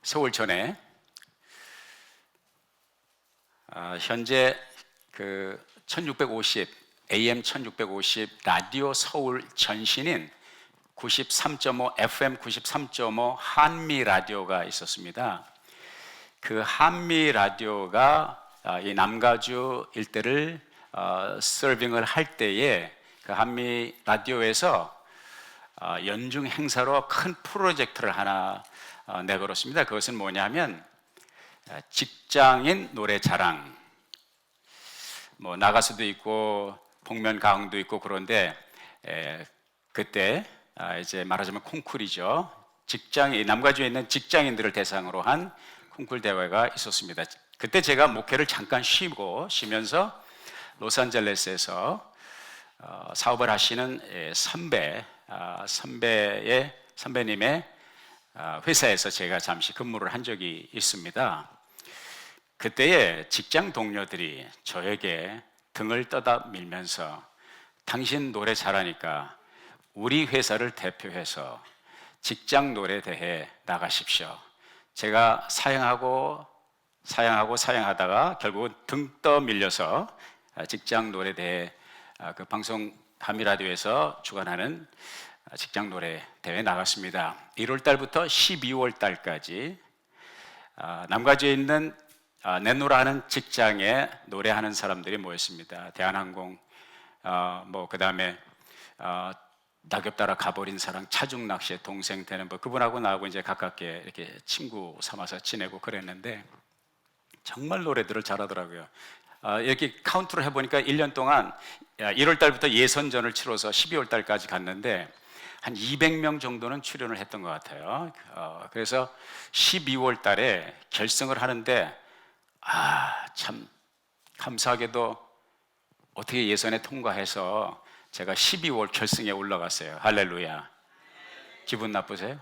서울촌에 현재 그 1650 AM 1650 라디오 서울 전신인 93.5 FM 93.5 한미 라디오가 있었습니다. 그 한미 라디오가 이 남가주 일대를 서빙을 할 때에 그 한미 라디오에서 연중 행사로 큰 프로젝트를 하나 내걸었습니다. 그것은 뭐냐면 직장인 노래 자랑, 뭐 나가수도 있고 복면가왕도 있고 그런데 그때 이제 말하자면 콩쿨이죠. 남가주에 있는 직장인들을 대상으로 한 콩쿨 대회가 있었습니다. 그때 제가 목회를 잠깐 쉬면서 로스앤젤레스에서 사업을 하시는 선배님의 회사에서 제가 잠시 근무를 한 적이 있습니다. 그때에 직장 동료들이 저에게 등을 떠다 밀면서 당신 노래 잘하니까 우리 회사를 대표해서 직장 노래 대회에 나가십시오. 제가 사양하다가 결국은 등 떠밀려서 직장 노래 대회 그 방송 한미라디오에서 주관하는 직장 노래 대회에 나갔습니다. 1월 달부터 12월 달까지 남가주에 있는 내노라는 직장에 노래하는 사람들이 모였습니다. 대한항공, 그 다음에 낙엽 따라 가버린 사랑, 차중낚시의 동생 되는 그분하고 나하고 이제 가깝게 이렇게 친구 삼아서 지내고 그랬는데 정말 노래들을 잘하더라고요. 이렇게 카운트를 해보니까 1년 동안 1월 달부터 예선전을 치러서 12월 달까지 갔는데 한 200명 정도는 출연을 했던 것 같아요. 그래서 12월 달에 결승을 하는데 참 감사하게도 어떻게 예선에 통과해서 제가 12월 결승에 올라갔어요. 할렐루야. 기분 나쁘세요?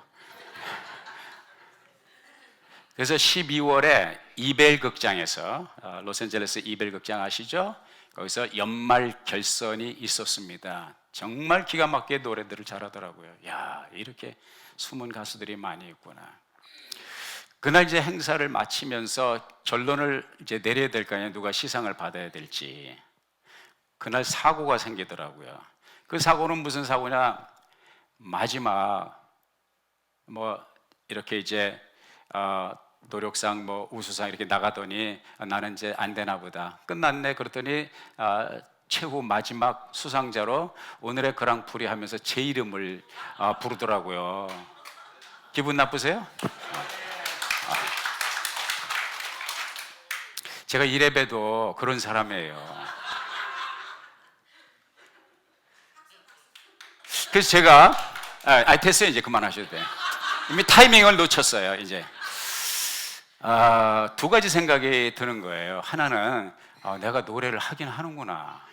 그래서 12월에 이벨 극장에서 로스앤젤레스 이벨 극장 아시죠? 거기서 연말 결선이 있었습니다. 정말 기가 막히게 노래들을 잘하더라고요. 야, 이렇게 숨은 가수들이 많이 있구나. 그날 이제 행사를 마치면서 결론을 이제 내려야 될 거 아니에요. 누가 시상을 받아야 될지. 그날 사고가 생기더라고요. 그 사고는 무슨 사고냐? 마지막 이렇게 이제 노력상 우수상 이렇게 나가더니 나는 이제 안 되나 보다. 끝났네. 그랬더니 최후 마지막 수상자로 오늘의 그랑프리 하면서 제 이름을 부르더라고요. 기분 나쁘세요? 제가 이래봬도 그런 사람이에요. 그래서 제가 됐어요. 이제 그만하셔도 돼요. 이미 타이밍을 놓쳤어요. 이제 두 가지 생각이 드는 거예요. 하나는 내가 노래를 하긴 하는구나.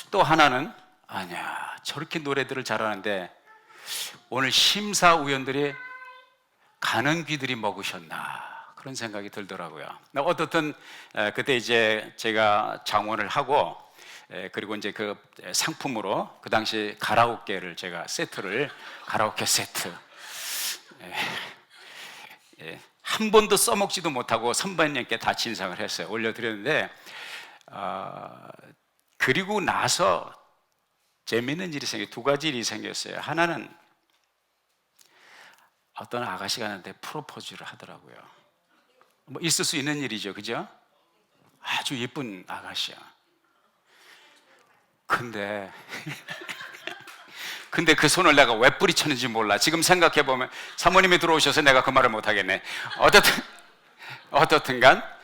또 하나는 아니야, 저렇게 노래들을 잘하는데 오늘 심사위원들이 가는 귀들이 먹으셨나 그런 생각이 들더라고요. 어떻든 그때 이제 제가 장원을 하고 그리고 이제 그 상품으로 그 당시 가라오케를 제가 가라오케 세트 한 번도 써먹지도 못하고 선배님께 다 진상을 했어요. 올려드렸는데 그리고 나서 재미있는 일이 두 가지 일이 생겼어요. 하나는 어떤 아가씨가 나한테 프로포즈를 하더라고요. 있을 수 있는 일이죠, 그죠? 아주 예쁜 아가씨야. 근데 그 손을 내가 왜 뿌리쳤는지 몰라. 지금 생각해보면 사모님이 들어오셔서 내가 그 말을 못하겠네. 어떻든간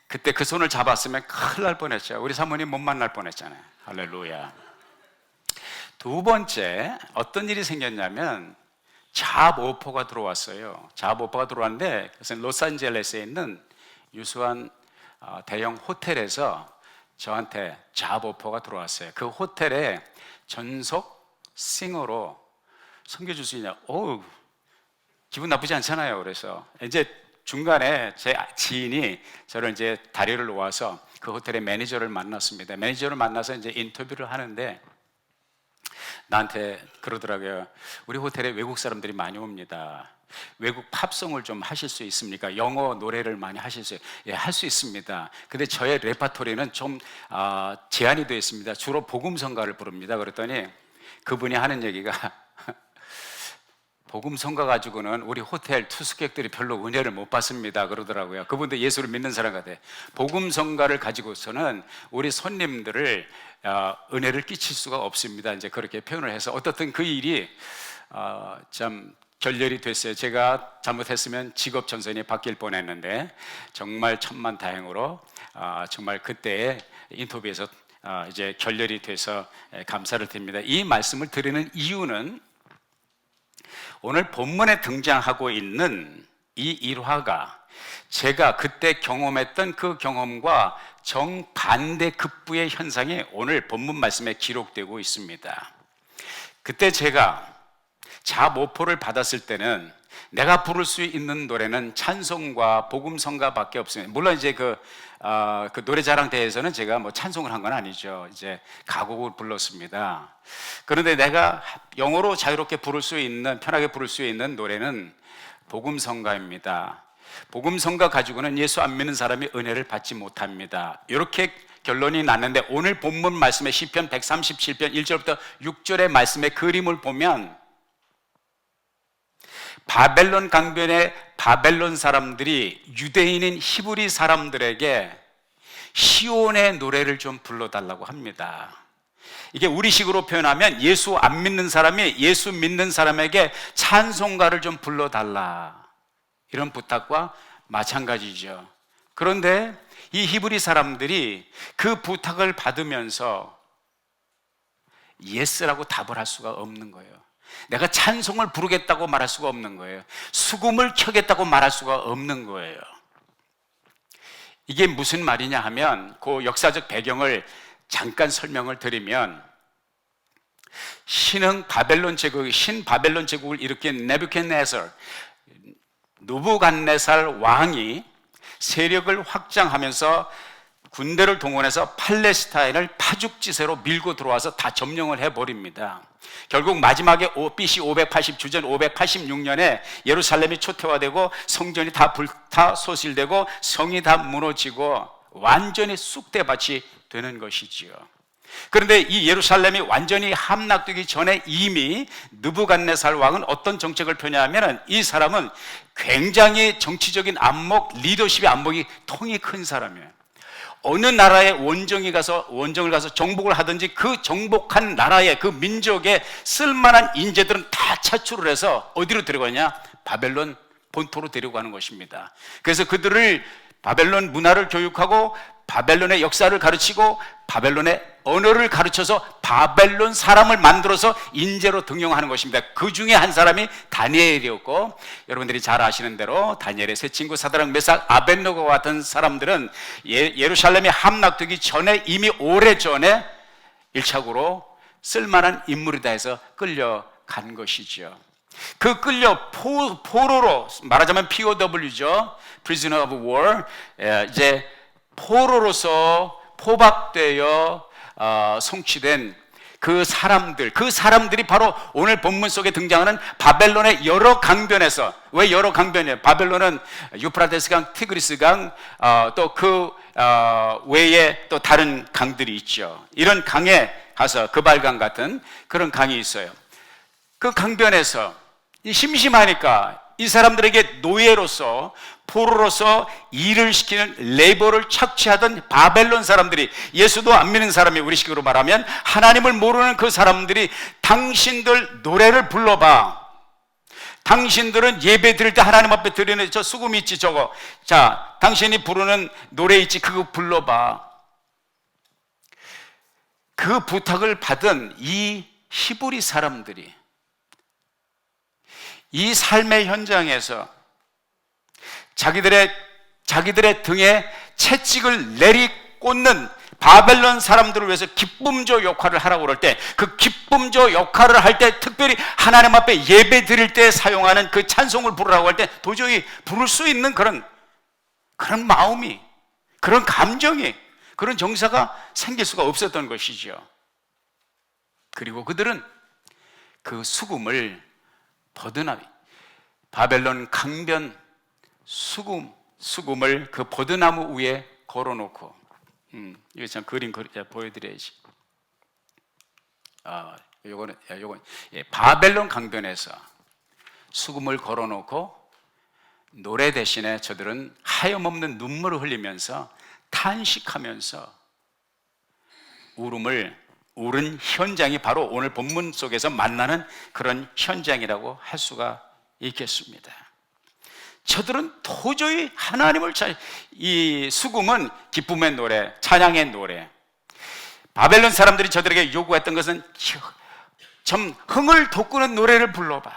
그때 그 손을 잡았으면 큰일 날 뻔했죠. 우리 사모님 못 만날 뻔했잖아요. 할렐루야. 두 번째 어떤 일이 생겼냐면 잡오퍼가 들어왔어요. 잡오퍼가 들어왔는데 그것은 로스앤젤레스에 있는 유수한 대형 호텔에서 저한테 잡오퍼가 들어왔어요. 그 호텔에 전속 싱어로 섬겨줄 수 있냐? 기분 나쁘지 않잖아요. 그래서 이제 중간에 제 지인이 저를 이제 다리를 놓아서 그 호텔의 매니저를 만났습니다. 매니저를 만나서 이제 인터뷰를 하는데 나한테 그러더라고요. 우리 호텔에 외국 사람들이 많이 옵니다. 외국 팝송을 좀 하실 수 있습니까? 영어 노래를 많이 하실 수, 예, 할 수 있습니다. 근데 저의 레파토리는 좀 제한이 되어 있습니다. 주로 복음성가를 부릅니다. 그랬더니 그분이 하는 얘기가 복음성가 가지고는 우리 호텔 투숙객들이 별로 은혜를 못 받습니다 그러더라고요. 그분도 예수를 믿는 사람 같아요. 복음성가를 가지고서는 우리 손님들을 은혜를 끼칠 수가 없습니다. 이제 그렇게 표현을 해서 어떻든 그 일이 참 결렬이 됐어요. 제가 잘못했으면 직업 전선이 바뀔 뻔했는데 정말 천만다행으로 정말 그때의 인터뷰에서 이제 결렬이 돼서 감사를 드립니다. 이 말씀을 드리는 이유는 오늘 본문에 등장하고 있는 이 일화가 제가 그때 경험했던 그 경험과 정반대 급부의 현상이 오늘 본문 말씀에 기록되고 있습니다. 그때 제가 자모포를 받았을 때는 내가 부를 수 있는 노래는 찬송과 복음성가밖에 없습니다. 물론 이제 그 노래자랑 대회에서는 제가 뭐 찬송을 한 건 아니죠. 이제 가곡을 불렀습니다. 그런데 내가 영어로 자유롭게 부를 수 있는, 편하게 부를 수 있는 노래는 복음성가입니다. 복음성가 가지고는 예수 안 믿는 사람이 은혜를 받지 못합니다. 이렇게 결론이 났는데 오늘 본문 말씀의 시편 137편 1절부터 6절의 말씀의 그림을 보면 바벨론 강변의 바벨론 사람들이 유대인인 히브리 사람들에게 시온의 노래를 좀 불러달라고 합니다. 이게 우리식으로 표현하면 예수 안 믿는 사람이 예수 믿는 사람에게 찬송가를 좀 불러달라, 이런 부탁과 마찬가지죠. 그런데 이 히브리 사람들이 그 부탁을 받으면서 예스라고 답을 할 수가 없는 거예요. 내가 찬송을 부르겠다고 말할 수가 없는 거예요. 수금을 켜겠다고 말할 수가 없는 거예요. 이게 무슨 말이냐 하면 그 역사적 배경을 잠깐 설명을 드리면 신바벨론 제국을 일으킨 네부갓네살, 느부갓네살 왕이 세력을 확장하면서 군대를 동원해서 팔레스타인을 파죽지세로 밀고 들어와서 다 점령을 해버립니다. 결국 마지막에 BC 580, 주전 586년에 예루살렘이 초토화되고 성전이 다 불타 소실되고 성이 다 무너지고 완전히 쑥대밭이 되는 것이지요. 그런데 이 예루살렘이 완전히 함락되기 전에 이미 느부갓네살 왕은 어떤 정책을 펴냐면 이 사람은 굉장히 정치적인 안목, 리더십의 안목이 통이 큰 사람이에요. 어느 나라에 원정을 가서 정복을 하든지 그 정복한 나라의 그 민족의 쓸만한 인재들은 다 차출을 해서 어디로 데려가냐? 바벨론 본토로 데려가는 것입니다. 그래서 그들을 바벨론 문화를 교육하고 바벨론의 역사를 가르치고 바벨론의 언어를 가르쳐서 바벨론 사람을 만들어서 인재로 등용하는 것입니다. 그 중에 한 사람이 다니엘이었고, 여러분들이 잘 아시는 대로 다니엘의 세 친구 사드락 메삭 아벳느고와 같은 사람들은 예루살렘이 함락되기 전에 이미 오래전에 1차적으로 쓸만한 인물이다 해서 끌려간 것이죠. 그 끌려 포로로, 말하자면 POW죠, Prisoner of War, 이제 포로로서 포박되어 송치된 그 사람들이 바로 오늘 본문 속에 등장하는 바벨론의 여러 강변에서, 왜 여러 강변이에요? 바벨론은 유프라테스강, 티그리스강, 또 그 외에 또 다른 강들이 있죠. 이런 강에 가서 그발강 같은 그런 강이 있어요. 그 강변에서 심심하니까 이 사람들에게 노예로서, 포로로서 일을 시키는 레이버를 착취하던 바벨론 사람들이, 예수도 안 믿는 사람이 우리식으로 말하면 하나님을 모르는 그 사람들이 당신들 노래를 불러봐. 당신들은 예배 드릴 때 하나님 앞에 드리는 저 수금 있지 저거, 자 당신이 부르는 노래 있지 그거 불러봐. 그 부탁을 받은 이 히브리 사람들이 이 삶의 현장에서 자기들의 등에 채찍을 내리꽂는 바벨론 사람들을 위해서 기쁨조 역할을 하라고 그럴 때, 그 기쁨조 역할을 할 때 특별히 하나님 앞에 예배 드릴 때 사용하는 그 찬송을 부르라고 할 때 도저히 부를 수 있는 그런 마음이, 그런 감정이, 그런 정서가 생길 수가 없었던 것이죠. 그리고 그들은 그 수금을 바벨론 강변 수금을 그 버드나무 위에 걸어놓고, 이거 참 그림 보여드려야지. 요거는 바벨론 강변에서 수금을 걸어놓고 노래 대신에 저들은 하염없는 눈물을 흘리면서 탄식하면서 울은 현장이 바로 오늘 본문 속에서 만나는 그런 현장이라고 할 수가 있겠습니다. 저들은 도저히 하나님을 이 수금은 기쁨의 노래, 찬양의 노래. 바벨론 사람들이 저들에게 요구했던 것은 좀 흥을 돋구는 노래를 불러봐.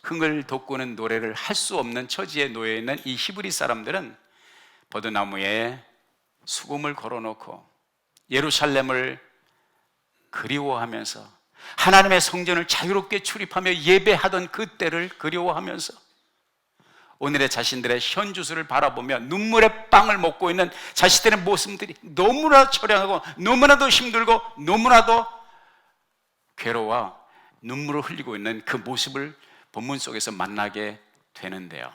흥을 돋구는 노래를 할 수 없는 처지에 놓여 있는 이 히브리 사람들은 버드나무에 수금을 걸어놓고 예루살렘을 그리워하면서 하나님의 성전을 자유롭게 출입하며 예배하던 그때를 그리워하면서 오늘의 자신들의 현주소를 바라보며 눈물의 빵을 먹고 있는 자신들의 모습들이 너무나 처량하고 너무나도 힘들고 너무나도 괴로워 눈물을 흘리고 있는 그 모습을 본문 속에서 만나게 되는데요.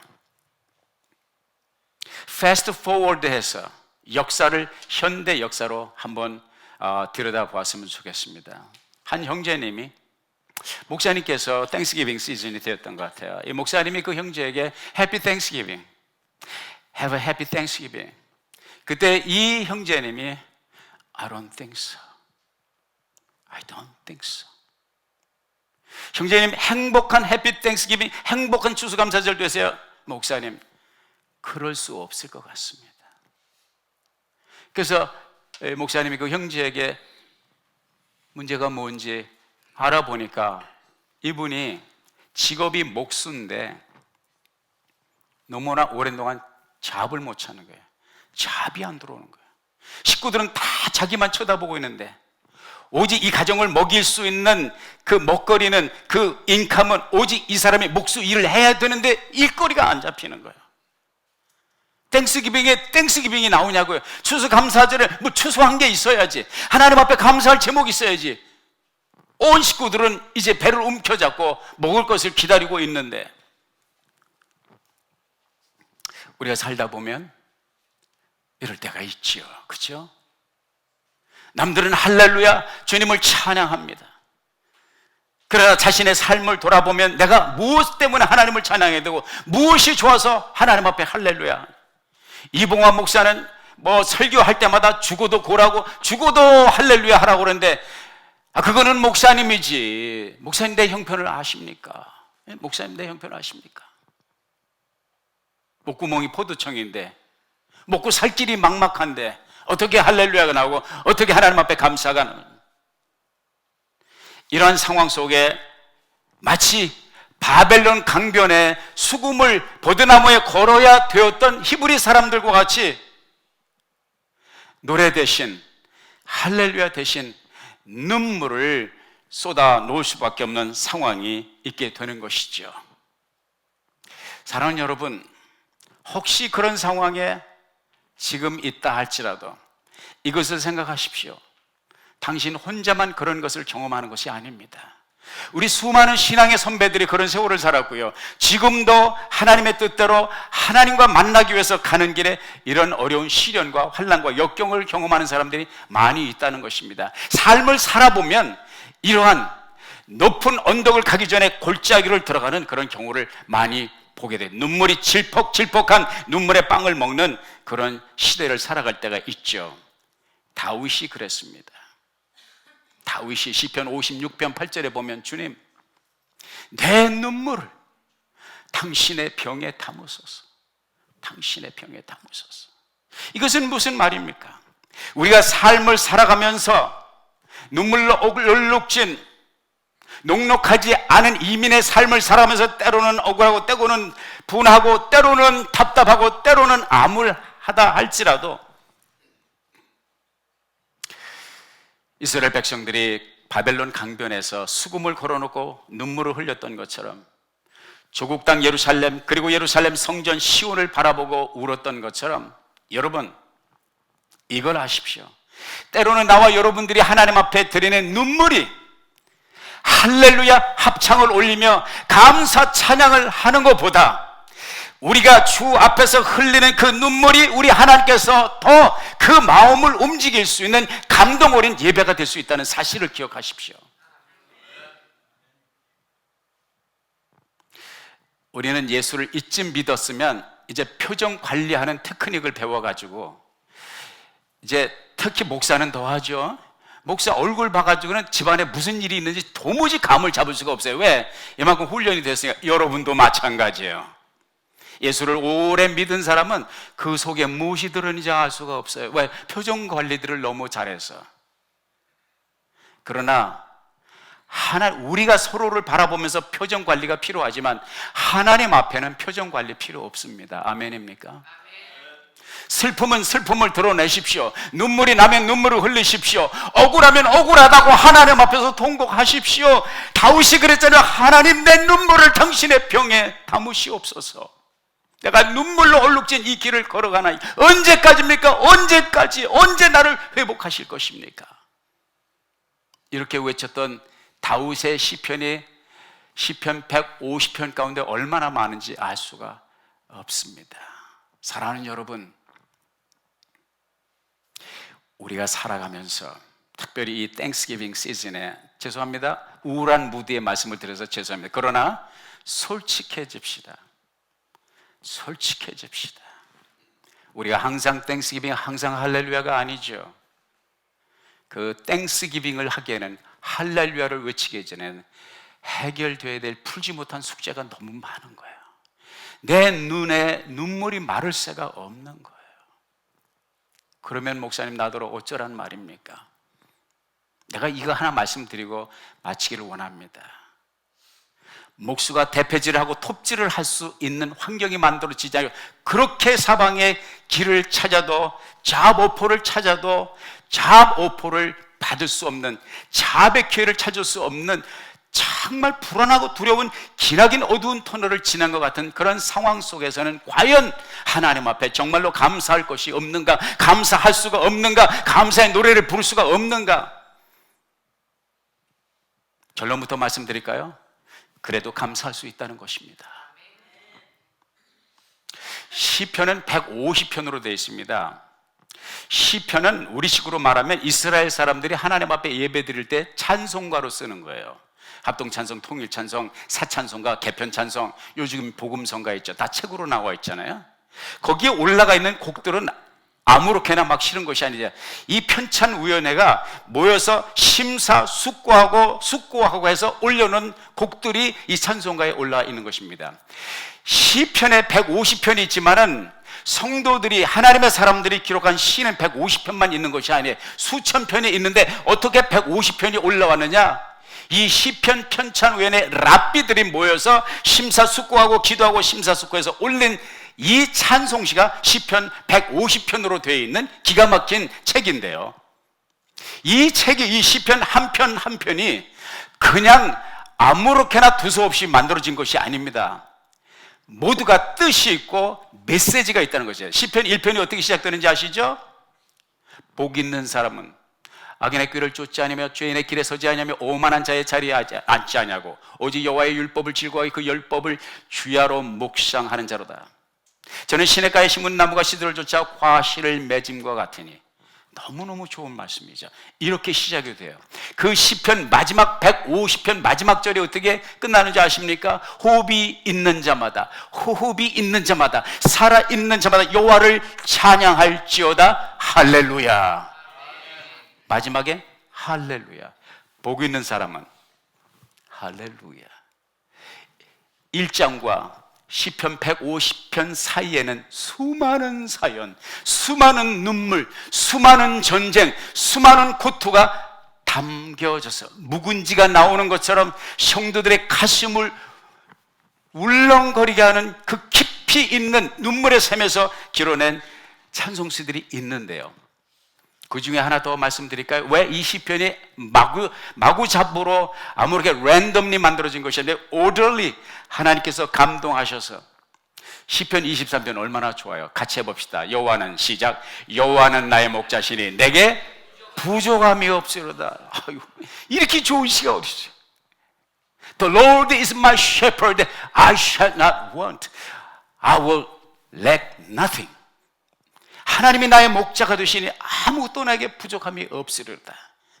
패스트 포워드해서 역사를 현대 역사로 한번 들여다보았으면 좋겠습니다. 한 형제님이, 목사님께서 땡스기빙 시즌이 되었던 것 같아요. 이 목사님이 그 형제에게 Happy Thanksgiving, Have a Happy Thanksgiving. 그때 이 형제님이 I don't think so, I don't think so. 형제님 행복한 해피 땡스기빙, 행복한 추수감사절 되세요. 목사님, 그럴 수 없을 것 같습니다. 그래서 목사님이 그 형제에게 문제가 뭔지 알아보니까 이분이 직업이 목수인데 너무나 오랜 동안 잡을 못 찾는 거예요. 잡이 안 들어오는 거예요. 식구들은 다 자기만 쳐다보고 있는데 오직 이 가정을 먹일 수 있는 그 먹거리는, 그 인컴은 오직 이 사람이 목수 일을 해야 되는데 일거리가 안 잡히는 거예요. 땡스기빙에 땡스기빙이 나오냐고요. 추수감사절에 뭐 추수한 게 있어야지, 하나님 앞에 감사할 제목이 있어야지. 온 식구들은 이제 배를 움켜잡고 먹을 것을 기다리고 있는데, 우리가 살다 보면 이럴 때가 있지요. 그렇죠? 남들은 할렐루야 주님을 찬양합니다. 그러나 자신의 삶을 돌아보면 내가 무엇 때문에 하나님을 찬양해야 되고 무엇이 좋아서 하나님 앞에 할렐루야. 이봉환 목사는 뭐 설교할 때마다 죽어도 고라고 죽어도 할렐루야 하라고 그러는데, 그거는 목사님이지. 목사님 내 형편을 아십니까? 목사님 내 형편을 아십니까? 목구멍이 포도청인데 먹고 살 길이 막막한데 어떻게 할렐루야가 나오고 어떻게 하나님 앞에 감사가 나오는, 이러한 상황 속에 마치 바벨론 강변에 수금을 버드나무에 걸어야 되었던 히브리 사람들과 같이 노래 대신, 할렐루야 대신 눈물을 쏟아 놓을 수밖에 없는 상황이 있게 되는 것이죠. 사랑하는 여러분, 혹시 그런 상황에 지금 있다 할지라도 이것을 생각하십시오. 당신 혼자만 그런 것을 경험하는 것이 아닙니다. 우리 수많은 신앙의 선배들이 그런 세월을 살았고요, 지금도 하나님의 뜻대로 하나님과 만나기 위해서 가는 길에 이런 어려운 시련과 환난과 역경을 경험하는 사람들이 많이 있다는 것입니다. 삶을 살아보면 이러한 높은 언덕을 가기 전에 골짜기를 들어가는 그런 경우를 많이 보게 돼요. 눈물이 질퍽질퍽한 눈물의 빵을 먹는 그런 시대를 살아갈 때가 있죠. 다윗이 그랬습니다. 다윗이 시편 56편 8절에 보면, 주님 내 눈물을 당신의 병에 담으소서, 당신의 병에 담으소서. 이것은 무슨 말입니까? 우리가 삶을 살아가면서 눈물로 얼룩진 녹록하지 않은 이민의 삶을 살아가면서 때로는 억울하고 때로는 분하고 때로는 답답하고 때로는 암울하다 할지라도, 이스라엘 백성들이 바벨론 강변에서 수금을 걸어놓고 눈물을 흘렸던 것처럼, 조국 땅 예루살렘 그리고 예루살렘 성전 시온을 바라보고 울었던 것처럼, 여러분 이걸 아십시오. 때로는 나와 여러분들이 하나님 앞에 드리는 눈물이 할렐루야 합창을 올리며 감사 찬양을 하는 것보다 우리가 주 앞에서 흘리는 그 눈물이 우리 하나님께서 더 그 마음을 움직일 수 있는 감동 어린 예배가 될 수 있다는 사실을 기억하십시오. 우리는 예수를 이쯤 믿었으면 이제 표정 관리하는 테크닉을 배워가지고, 이제 특히 목사는 더 하죠. 목사 얼굴 봐가지고는 집안에 무슨 일이 있는지 도무지 감을 잡을 수가 없어요. 왜? 이만큼 훈련이 됐으니까. 여러분도 마찬가지예요. 예수를 오래 믿은 사람은 그 속에 무엇이 들었는지 알 수가 없어요. 왜? 표정 관리들을 너무 잘해서. 그러나 우리가 서로를 바라보면서 표정 관리가 필요하지만 하나님 앞에는 표정 관리 필요 없습니다. 아멘입니까? 슬픔은 슬픔을 드러내십시오. 눈물이 나면 눈물을 흘리십시오. 억울하면 억울하다고 하나님 앞에서 통곡하십시오. 다윗이 그랬잖아요. 하나님, 내 눈물을 당신의 병에 담으시옵소서. 내가 눈물로 얼룩진 이 길을 걸어가나이. 언제까지입니까? 언제까지? 언제 나를 회복하실 것입니까? 이렇게 외쳤던 다윗의 시편이 시편 150편 가운데 얼마나 많은지 알 수가 없습니다. 사랑하는 여러분, 우리가 살아가면서 특별히 이 땡스기빙 시즌에, 죄송합니다, 우울한 무드의 말씀을 드려서 죄송합니다. 그러나 솔직해집시다. 솔직해집시다. 우리가 항상 땡스기빙, 항상 할렐루야가 아니죠. 그 땡스기빙을 하기에는, 할렐루야를 외치기 전에는 해결되어야 될 풀지 못한 숙제가 너무 많은 거예요. 내 눈에 눈물이 마를 새가 없는 거예요. 그러면 목사님, 나더러 어쩌란 말입니까? 내가 이거 하나 말씀드리고 마치기를 원합니다. 목수가 대패질을 하고 톱질을 할 수 있는 환경이 만들어지지 않아요. 그렇게 사방에 길을 찾아도, 잡 오퍼를 찾아도 잡 오퍼를 받을 수 없는, 잡의 기회를 찾을 수 없는, 정말 불안하고 두려운 기나긴 어두운 터널을 지난 것 같은 그런 상황 속에서는 과연 하나님 앞에 정말로 감사할 것이 없는가? 감사할 수가 없는가? 감사의 노래를 부를 수가 없는가? 결론부터 말씀드릴까요? 그래도 감사할 수 있다는 것입니다. 시편은 150편으로 되어 있습니다. 시편은 우리식으로 말하면 이스라엘 사람들이 하나님 앞에 예배 드릴 때 찬송가로 쓰는 거예요. 합동찬송, 통일찬송, 사찬송가, 개편찬송, 요즘 복음성가 있죠. 다 책으로 나와 있잖아요. 거기에 올라가 있는 곡들은 아무렇게나 막 실은 것이 아니죠. 이 편찬위원회가 모여서 숙고하고 해서 올려놓은 곡들이 이 찬송가에 올라와 있는 것입니다. 시편에 150편이 있지만은 성도들이, 하나님의 사람들이 기록한 시는 150편만 있는 것이 아니에요. 수천 편이 있는데 어떻게 150편이 올라왔느냐? 이 시편 편찬위원회 랍비들이 모여서 심사숙고하고 기도하고 심사숙고해서 올린 이 찬송시가 시편 150편으로 되어 있는 기가 막힌 책인데요, 이 책이, 이 시편 한 편 한 편이 그냥 아무렇게나 두서없이 만들어진 것이 아닙니다. 모두가 뜻이 있고 메시지가 있다는 것이에요. 시편 1편이 어떻게 시작되는지 아시죠? 복 있는 사람은 악인의 꾀를 쫓지 아니며 죄인의 길에 서지 아니하며 오만한 자의 자리에 앉지 아니하고 오직 여호와의 율법을 즐거워하여 그 율법을 주야로 묵상하는 자로다. 저는 시냇가에 심은 나무가 시들을 쫓아 과실을 맺음과 같으니. 너무너무 좋은 말씀이죠. 이렇게 시작이 돼요. 그 시편 마지막 150편 마지막 절이 어떻게 끝나는지 아십니까? 호흡이 있는 자마다, 호흡이 있는 자마다, 살아있는 자마다 여호와를 찬양할지어다. 할렐루야. 마지막에 할렐루야. 복 있는 사람은 할렐루야. 1장과 시편 150편 사이에는 수많은 사연, 수많은 눈물, 수많은 전쟁, 수많은 고투가 담겨져서 묵은지가 나오는 것처럼 성도들의 가슴을 울렁거리게 하는 그 깊이 있는 눈물의 샘에서 길어낸 찬송시들이 있는데요, 그 중에 하나 더 말씀드릴까요? 왜 이 시편이 마구잡으로 아무렇게 랜덤리 만들어진 것이 아니라 orderly, 하나님께서 감동하셔서. 시편 23편 얼마나 좋아요. 같이 해봅시다. 여호와는, 시작, 여호와는 나의 목자시니 내게 부족함이 없으로다. 아유, 이렇게 좋은 시가 어디 있어요? The Lord is my shepherd, I shall not want. I will lack nothing. 하나님이 나의 목자가 되시니 아무것도 나에게 부족함이 없으리로다.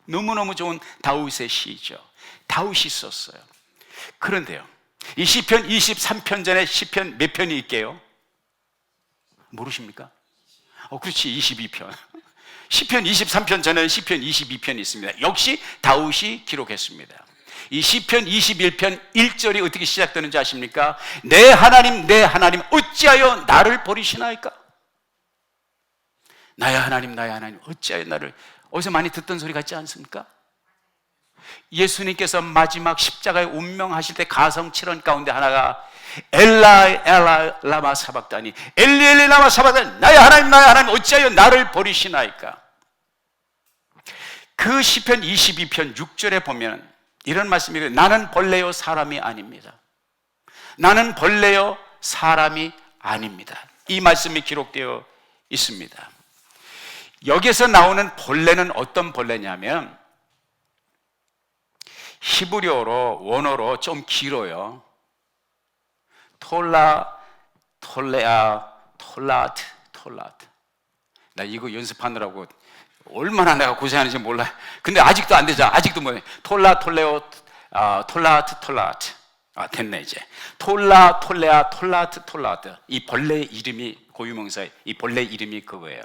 너무너무 좋은 다윗의 시죠. 다윗이 썼어요. 그런데요, 이 시편 23편 전에 시편 몇 편이 있게요? 모르십니까? 그렇지, 22편. 시편 23편 전에는 시편 22편이 있습니다. 역시 다윗이 기록했습니다. 이 시편 21편 1절이 어떻게 시작되는지 아십니까? 내 하나님 어찌하여 나를 버리시나이까? 나의 하나님 어찌하여 나를, 어디서 많이 듣던 소리 같지 않습니까? 예수님께서 마지막 십자가에 운명하실 때 가성 7원 가운데 하나가 엘라이 라마 사박다니, 엘리 라마 사박다니, 나의 하나님 어찌하여 나를 버리시나이까? 그 시편 22편 6절에 보면 이런 말씀이, 나는 벌레요 사람이 아닙니다. 나는 벌레요 사람이 아닙니다. 이 말씀이 기록되어 있습니다. 여기서 나오는 벌레는 어떤 벌레냐면, 히브리어로 원어로 좀 길어요. 톨라트. 나 이거 연습하느라고 얼마나 내가 고생하는지 몰라요. 근데 아직도 안 되잖아. 아직도 뭐예요? 톨라트. 됐네 이제. 톨라트. 이 벌레의 이름이, 고유명사, 이 벌레의 이름이 그거예요.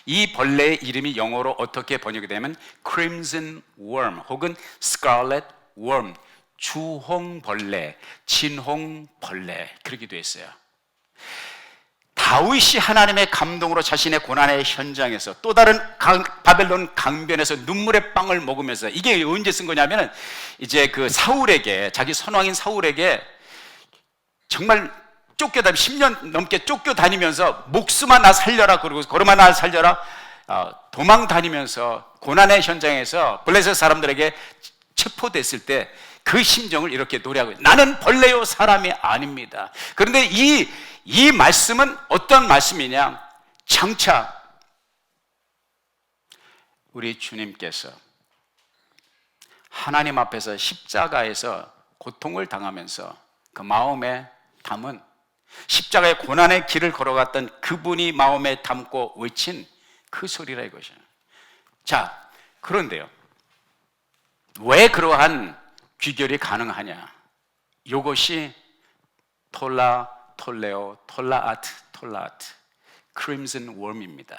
이 벌레의 이름이 영어로 어떻게 번역이 되면 crimson worm 혹은 scarlet worm, 주홍벌레, 진홍벌레, 그렇게 되어 있어요. 다윗이 하나님의 감동으로 자신의 고난의 현장에서 또 다른 바벨론 강변에서 눈물의 빵을 먹으면서, 이게 언제 쓴 거냐면 이제 그 사울에게, 자기 선왕인 사울에게 정말 쫓겨다니 10년 넘게 쫓겨다니면서 목숨아 나 살려라, 그러고 걸음아 나 살려라, 도망 다니면서 고난의 현장에서 블레셋 사람들에게 체포됐을 때 그 심정을 이렇게 노래하고, 나는 벌레요 사람이 아닙니다. 그런데 이 말씀은 어떤 말씀이냐? 장차 우리 주님께서 하나님 앞에서 십자가에서 고통을 당하면서 그 마음에 담은, 십자가의 고난의 길을 걸어갔던 그분이 마음에 담고 외친 그 소리라 이것이에요. 자, 그런데요, 왜 그러한 귀결이 가능하냐? 이것이 톨라트, 크림슨 웜입니다.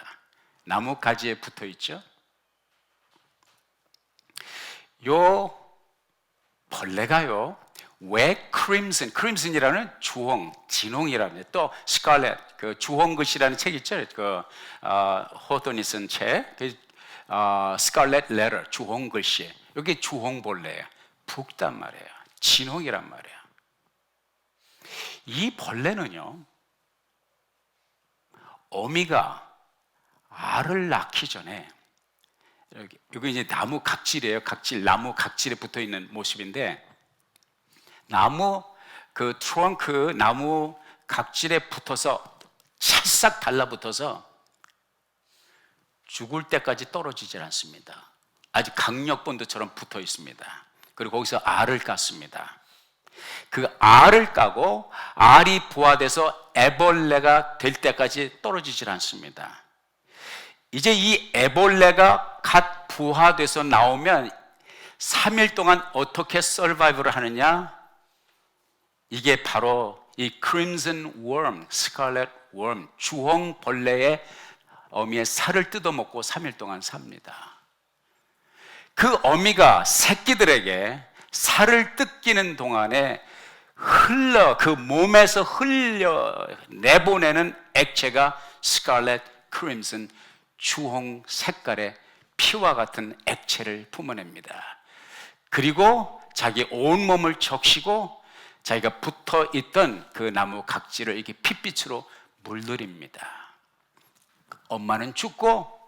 나무 가지에 붙어 있죠. 요 벌레가요, 왜 크림슨이라는 주홍, 진홍이랍니다. 또 스칼렛, 그 주홍글씨라는 책 있죠. 그 호돈이 쓴 책, 스칼렛 레터, 주홍글씨. 여기 주홍벌레예요. 붓단 말이에요. 진홍이란 말이에요. 이 벌레는요, 어미가 알을 낳기 전에, 여기 이제 나무 각질이에요. 나무 각질에 붙어 있는 모습인데, 나무 그 트렁크, 나무 각질에 붙어서 찰싹 달라붙어서 죽을 때까지 떨어지질 않습니다. 아주 강력본드처럼 붙어 있습니다. 그리고 거기서 알을 깠습니다. 그 알을 까고 알이 부화돼서 애벌레가 될 때까지 떨어지질 않습니다. 이제 이 애벌레가 갓 부화돼서 나오면 3일 동안 어떻게 서바이브를 하느냐? 이게 바로 이 crimson worm, scarlet worm, 주홍벌레의 어미의 살을 뜯어먹고 3일 동안 삽니다. 그 어미가 새끼들에게 살을 뜯기는 동안에 그 몸에서 흘려 내보내는 액체가 스칼렛, 크림슨, 주홍 색깔의 피와 같은 액체를 품어냅니다. 그리고 자기 온몸을 적시고 자기가 붙어 있던 그 나무 각질을 이렇게 핏빛으로 물들입니다. 엄마는 죽고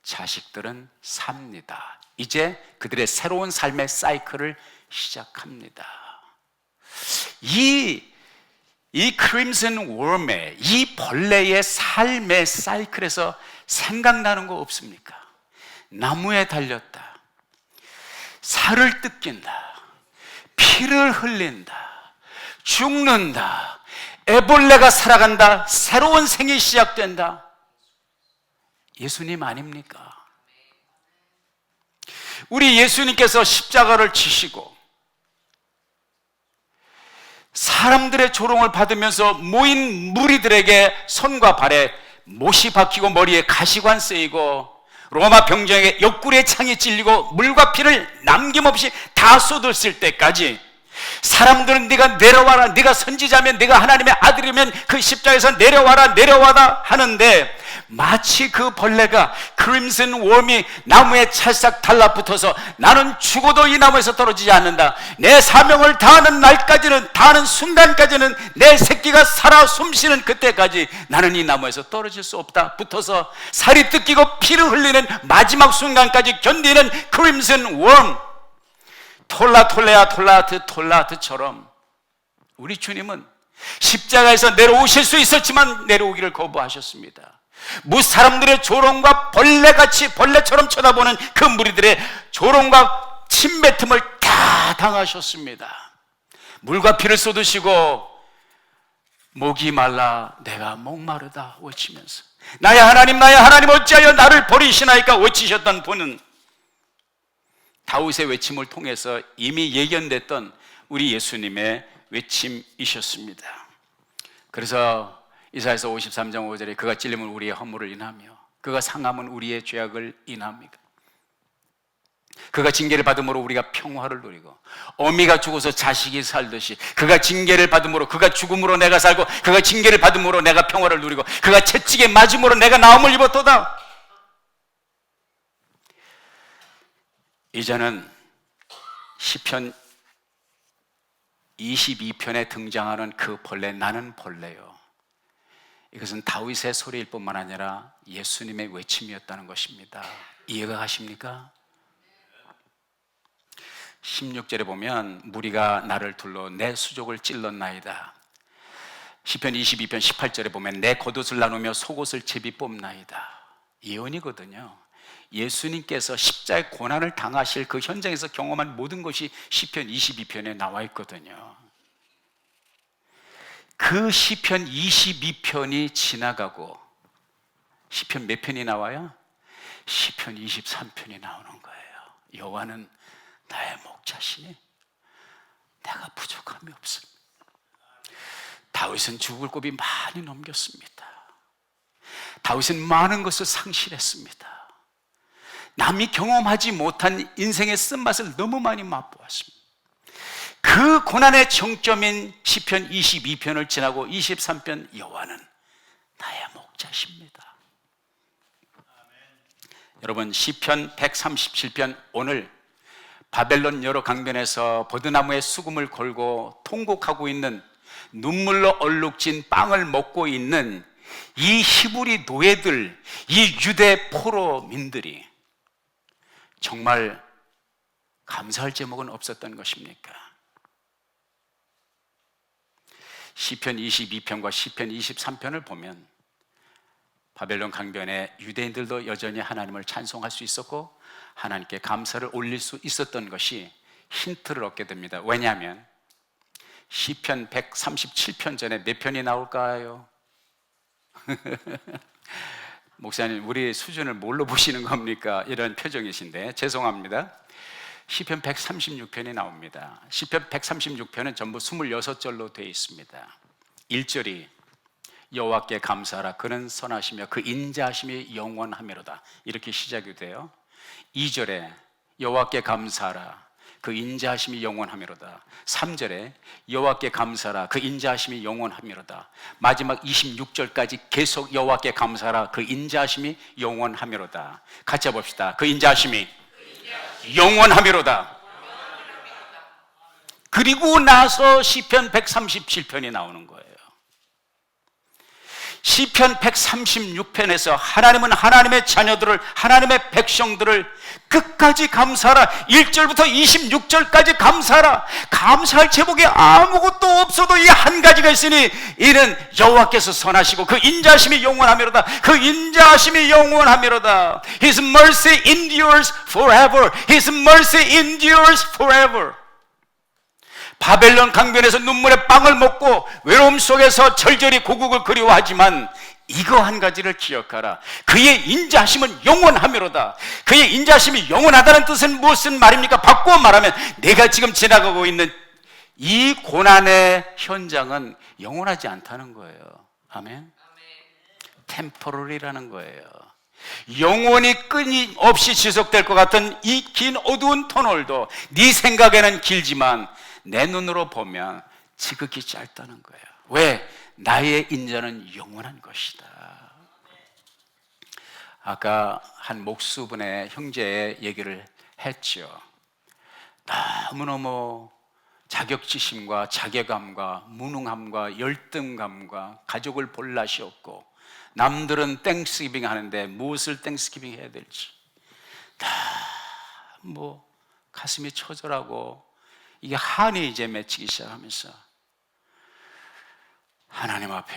자식들은 삽니다. 이제 그들의 새로운 삶의 사이클을 시작합니다. 이 크림슨 웜의, 이 벌레의 삶의 사이클에서 생각나는 거 없습니까? 나무에 달렸다, 살을 뜯긴다, 피를 흘린다, 죽는다, 애벌레가 살아간다, 새로운 생이 시작된다. 예수님 아닙니까? 우리 예수님께서 십자가를 지시고 사람들의 조롱을 받으면서 모인 무리들에게 손과 발에 못이 박히고 머리에 가시관 쓰이고 로마 병정에게 옆구리에 창이 찔리고 물과 피를 남김없이 다 쏟았을 때까지 사람들은 네가 내려와라, 네가 선지자면, 네가 하나님의 아들이면 그 십자가에서 내려와라 내려와라 하는데, 마치 그 벌레가 크림슨 웜이 나무에 찰싹 달라붙어서 나는 죽어도 이 나무에서 떨어지지 않는다, 내 사명을 다하는 날까지는, 다하는 순간까지는, 내 새끼가 살아 숨쉬는 그때까지 나는 이 나무에서 떨어질 수 없다 붙어서 살이 뜯기고 피를 흘리는 마지막 순간까지 견디는 크림슨 웜, 톨라트처럼 우리 주님은 십자가에서 내려오실 수 있었지만 내려오기를 거부하셨습니다. 사람들의 조롱과 벌레처럼 쳐다보는 그 무리들의 조롱과 침뱉음을 다 당하셨습니다. 물과 피를 쏟으시고 목이 말라 내가 목마르다 외치면서 나의 하나님 어찌하여 나를 버리시나이까 외치셨던 분은 다윗의 외침을 통해서 이미 예견됐던 우리 예수님의 외침이셨습니다. 그래서 이사야서 53장 5절에 그가 찔림은 우리의 허물을 인하며 그가 상함은 우리의 죄악을 인합니다. 그가 징계를 받음으로 우리가 평화를 누리고 어미가 죽어서 자식이 살듯이 그가 징계를 받음으로, 그가 죽음으로 내가 살고 그가 징계를 받음으로 내가 평화를 누리고 그가 채찍에 맞음으로 내가 나음을 입었도다. 이제는 시편 22편에 등장하는 그 벌레, 나는 벌레요, 이것은 다윗의 소리일 뿐만 아니라 예수님의 외침이었다는 것입니다. 이해가 가십니까? 16절에 보면 무리가 나를 둘러 내 수족을 찔렀나이다. 시편 22편 18절에 보면 내 겉옷을 나누며 속옷을 제비 뽑나이다. 예언이거든요. 예수님께서 십자가의 고난을 당하실 그 현장에서 경험한 모든 것이 시편 22편에 나와 있거든요. 그 시편 22편이 지나가고 시편 몇 편이 나와요? 시편 23편이 나오는 거예요. 여호와는 나의 목자시니 내가 부족함이 없습니다. 다윗은 죽을 고비 많이 넘겼습니다. 다윗은 많은 것을 상실했습니다. 남이 경험하지 못한 인생의 쓴맛을 너무 많이 맛보았습니다. 그 고난의 정점인 시편 22편을 지나고 23편 여호와는 나의 목자십니다. 여러분, 시편 137편 오늘 바벨론 여러 강변에서 버드나무에 수금을 걸고 통곡하고 있는, 눈물로 얼룩진 빵을 먹고 있는 이 히브리 노예들, 이 유대 포로민들이 정말 감사할 제목은 없었던 것입니까? 시편 22편과 시편 23편을 보면 바벨론 강변에 유대인들도 여전히 하나님을 찬송할 수 있었고 하나님께 감사를 올릴 수 있었던 것이 힌트를 얻게 됩니다. 왜냐하면 시편 137편 전에 몇 편이 나올까요? 목사님, 우리 수준을 뭘로 보시는 겁니까? 이런 표정이신데 죄송합니다. 시편 136편이 나옵니다. 시편 136편은 전부 26절로 되어 있습니다. 1절이 여호와께 감사하라, 그는 선하시며 그 인자하심이 영원하미로다, 이렇게 시작이 돼요. 2절에 여호와께 감사하라, 그 인자하심이 영원하미로다. 3절에 여호와께 감사하라, 그 인자하심이 영원하미로다. 마지막 26절까지 계속 여호와께 감사하라, 그 인자하심이 영원하미로다. 같이 해봅시다. 그 인자하심이 영원하미로다. 그리고 나서 시편 137편이 나오는 거예요. 시편 136편에서 하나님은 하나님의 자녀들을, 하나님의 백성들을 끝까지 감사하라, 1절부터 26절까지 감사하라. 감사할 제목이 아무것도 없어도 이 한 가지가 있으니 이는 여호와께서 선하시고 그 인자하심이 영원하미로다. 그 인자하심이 영원하미로다. His mercy endures forever. His mercy endures forever. 바벨론 강변에서 눈물의 빵을 먹고 외로움 속에서 절절히 고국을 그리워하지만 이거 한 가지를 기억하라. 그의 인자하심은 영원하미로다. 그의 인자하심이 영원하다는 뜻은 무슨 말입니까? 바꾸어 말하면 내가 지금 지나가고 있는 이 고난의 현장은 영원하지 않다는 거예요. 아멘. 템포럴이라는 거예요. 영원히 끊임없이 지속될 것 같은 이 긴 어두운 터널도 네 생각에는 길지만 내 눈으로 보면 지극히 짧다는 거예요. 왜? 나의 인자는 영원한 것이다. 아까 한 목수분의 형제의 얘기를 했죠. 너무너무 자격지심과 자괴감과 무능함과 열등감과 가족을 볼 낯이 없고 남들은 땡스기빙 하는데 무엇을 땡스기빙 해야 될지 가슴이 처절하고 이게 한이 이제 맺히기 시작하면서 하나님 앞에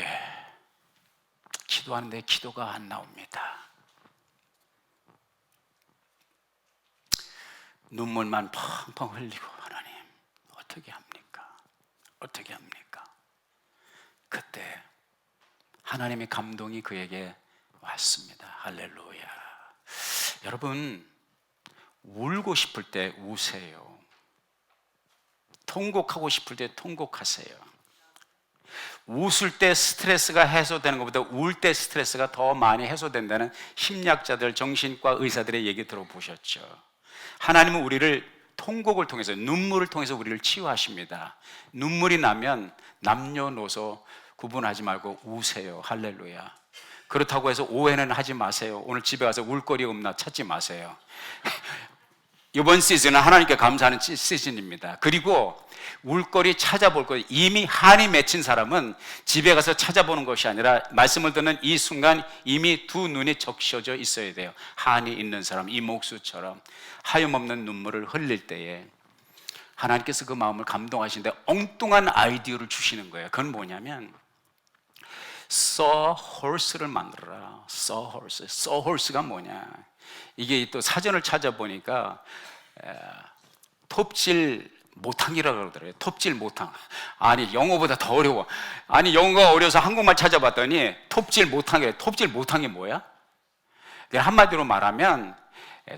기도하는데 기도가 안 나옵니다. 눈물만 펑펑 흘리고 하나님 어떻게 합니까? 어떻게 합니까? 그때 하나님의 감동이 그에게 왔습니다. 할렐루야. 여러분, 울고 싶을 때 우세요. 통곡하고 싶을 때 통곡하세요. 웃을 때 스트레스가 해소되는 것보다 울 때 스트레스가 더 많이 해소된다는 심리학자들, 정신과 의사들의 얘기 들어보셨죠? 하나님은 우리를 통곡을 통해서, 눈물을 통해서 우리를 치유하십니다. 눈물이 나면 남녀노소 구분하지 말고 우세요. 할렐루야. 그렇다고 해서 오해는 하지 마세요. 오늘 집에 가서 울거리 없나 찾지 마세요. 이번 시즌은 하나님께 감사하는 시즌입니다. 그리고 울거리 찾아볼 거, 이미 한이 맺힌 사람은 집에 가서 찾아보는 것이 아니라 말씀을 듣는 이 순간 이미 두 눈이 적셔져 있어야 돼요. 한이 있는 사람, 이 목수처럼 하염없는 눈물을 흘릴 때에 하나님께서 그 마음을 감동하시는데 엉뚱한 아이디어를 주시는 거예요. 그건 뭐냐면 sawhorse를 만들어라. sawhorse가 뭐냐? 이게 또 사전을 찾아보니까 톱질 모탕이라고 그러더라고요. 톱질 모탕. 아니 영어보다 더 어려워. 아니 영어가 어려서 한국말 찾아봤더니 톱질 모탕이래. 톱질 모탕이 뭐야? 한마디로 말하면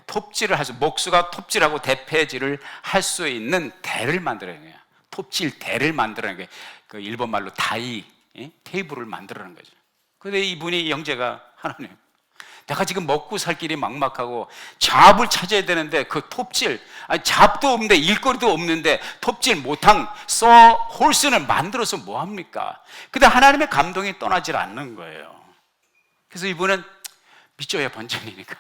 톱질을 할 수, 목수가 톱질하고 대패질을 할 수 있는 대를 만들어내는 거야. 톱질 대를 만들어내는 거야. 그 일본 말로 다이, 테이블을 만들어내는 거죠. 근데 이분이 형제가 하나님, 내가 지금 먹고 살 길이 막막하고 잡을 찾아야 되는데 그 톱질, 아니 잡도 없는데 일거리도 없는데 톱질 모탕 홀스는 만들어서 뭐합니까? 근데 하나님의 감동이 떠나질 않는 거예요. 그래서 이분은 믿져야 본전이니까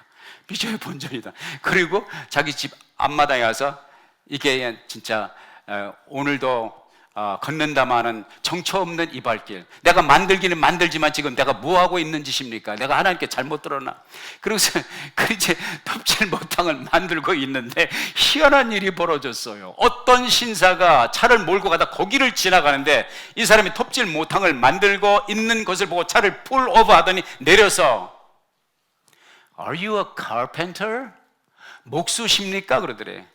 믿져야 본전이다. 그리고 자기 집 앞마당에 가서 이게 진짜 오늘도 걷는다마는 정처 없는 이 발길, 내가 만들기는 만들지만 지금 내가 뭐하고 있는 짓입니까? 내가 하나님께 잘못 들었나? 그래서 이제 톱질 모탕을 만들고 있는데 희한한 일이 벌어졌어요. 어떤 신사가 차를 몰고 가다 거기를 지나가는데 이 사람이 톱질 모탕을 만들고 있는 것을 보고 차를 풀 오버 하더니 내려서 Are you a carpenter? 목수십니까? 그러더래.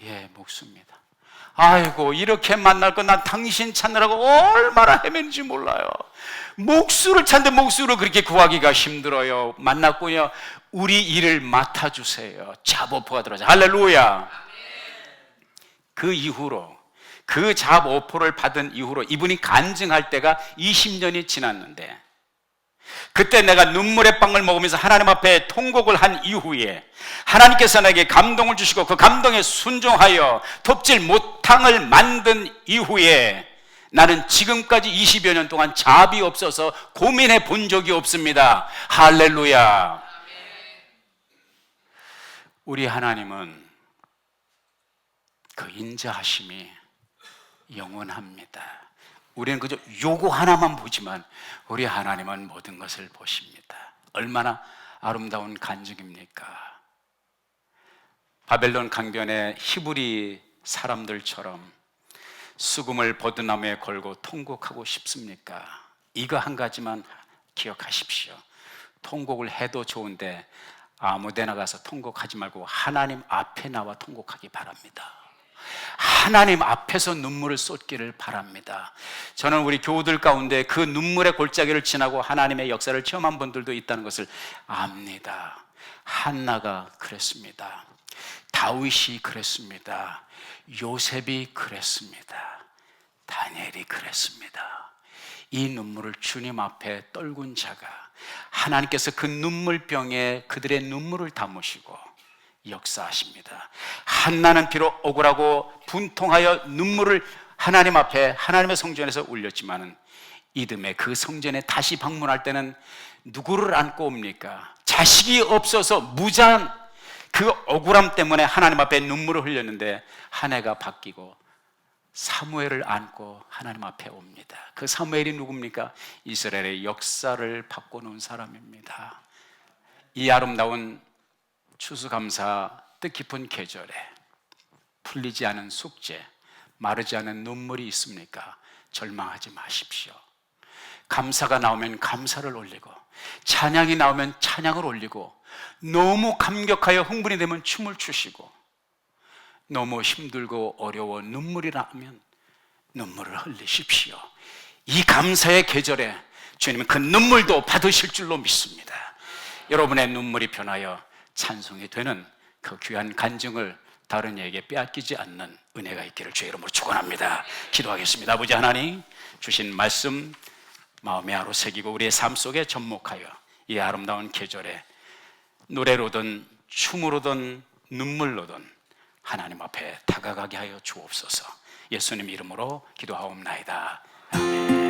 예, 목수입니다. 아이고, 이렇게 만날 거 난 당신 찾느라고 얼마나 헤맨지 몰라요. 목수를 찾는데 목수를 그렇게 구하기가 힘들어요. 만났고요. 우리 일을 맡아주세요. 잡오포가 들어가죠. 할렐루야. 그 이후로, 그 잡오포를 받은 이후로 이분이 간증할 때가 20년이 지났는데, 그때 내가 눈물의 빵을 먹으면서 하나님 앞에 통곡을 한 이후에 하나님께서 나에게 감동을 주시고 그 감동에 순종하여 톱질 모탕을 만든 이후에 나는 지금까지 20여 년 동안 잡이 없어서 고민해 본 적이 없습니다. 할렐루야. 우리 하나님은 그 인자하심이 영원합니다. 우리는 그저 요거 하나만 보지만 우리 하나님은 모든 것을 보십니다. 얼마나 아름다운 간증입니까? 바벨론 강변의 히브리 사람들처럼 수금을 버드나무에 걸고 통곡하고 싶습니까? 이거 한 가지만 기억하십시오. 통곡을 해도 좋은데 아무 데나 가서 통곡하지 말고 하나님 앞에 나와 통곡하기 바랍니다. 하나님 앞에서 눈물을 쏟기를 바랍니다. 저는 우리 교우들 가운데 그 눈물의 골짜기를 지나고 하나님의 역사를 체험한 분들도 있다는 것을 압니다. 한나가 그랬습니다. 다윗이 그랬습니다. 요셉이 그랬습니다. 다니엘이 그랬습니다. 이 눈물을 주님 앞에 떨군 자가 하나님께서 그 눈물병에 그들의 눈물을 담으시고 역사하십니다. 한나는 비록 억울하고 분통하여 눈물을 하나님 앞에 하나님의 성전에서 울렸지만은 이듬해 그 성전에 다시 방문할 때는 누구를 안고 옵니까? 자식이 없어서 무자한 그 억울함 때문에 하나님 앞에 눈물을 흘렸는데 한 해가 바뀌고 사무엘을 안고 하나님 앞에 옵니다. 그 사무엘이 누굽니까? 이스라엘의 역사를 바꿔놓은 사람입니다. 이 아름다운 추수감사 뜻깊은 계절에 풀리지 않은 숙제, 마르지 않은 눈물이 있습니까? 절망하지 마십시오. 감사가 나오면 감사를 올리고, 찬양이 나오면 찬양을 올리고, 너무 감격하여 흥분이 되면 춤을 추시고, 너무 힘들고 어려워 눈물이 나면 눈물을 흘리십시오. 이 감사의 계절에 주님은 그 눈물도 받으실 줄로 믿습니다. 여러분의 눈물이 변하여 찬송이 되는 그 귀한 간증을 다른 이에게 빼앗기지 않는 은혜가 있기를 주의 이름으로 축원합니다. 기도하겠습니다. 아버지 하나님, 주신 말씀 마음에 하루 새기고 우리의 삶 속에 접목하여 이 아름다운 계절에 노래로든 춤으로든 눈물로든 하나님 앞에 다가가게 하여 주옵소서. 예수님 이름으로 기도하옵나이다. 아멘.